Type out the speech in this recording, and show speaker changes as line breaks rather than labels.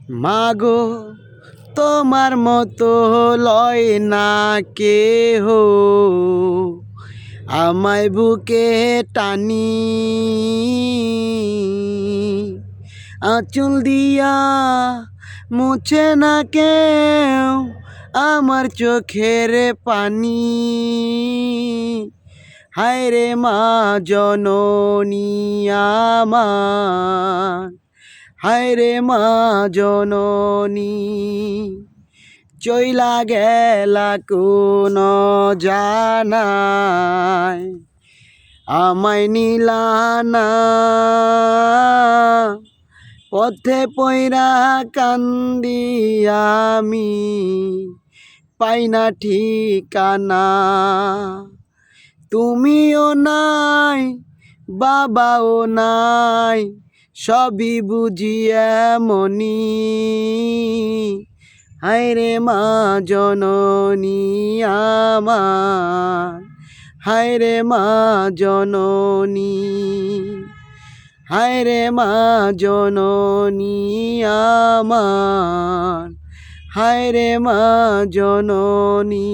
মাগো তোমার মতো লয় না কেহ, আমায় বুকে টানি আঁচল দিয়া মুছে না কেউ আমার চোখের পানি। হায়রে মা জননী আমার, হায়রে মা জননী, চইলা গেলা কোন জানায় আমায় নিলা না। পথে পয়রা কান্দি আমি, পাই না ঠিকানা। তুমিও নাই বাবাও নাই, সবই বুঝি এমনি। হায়রে মা জননী আমার, হায়রে মা জননী, হায়রে মা জননী আমার, হায়রে মা জননী।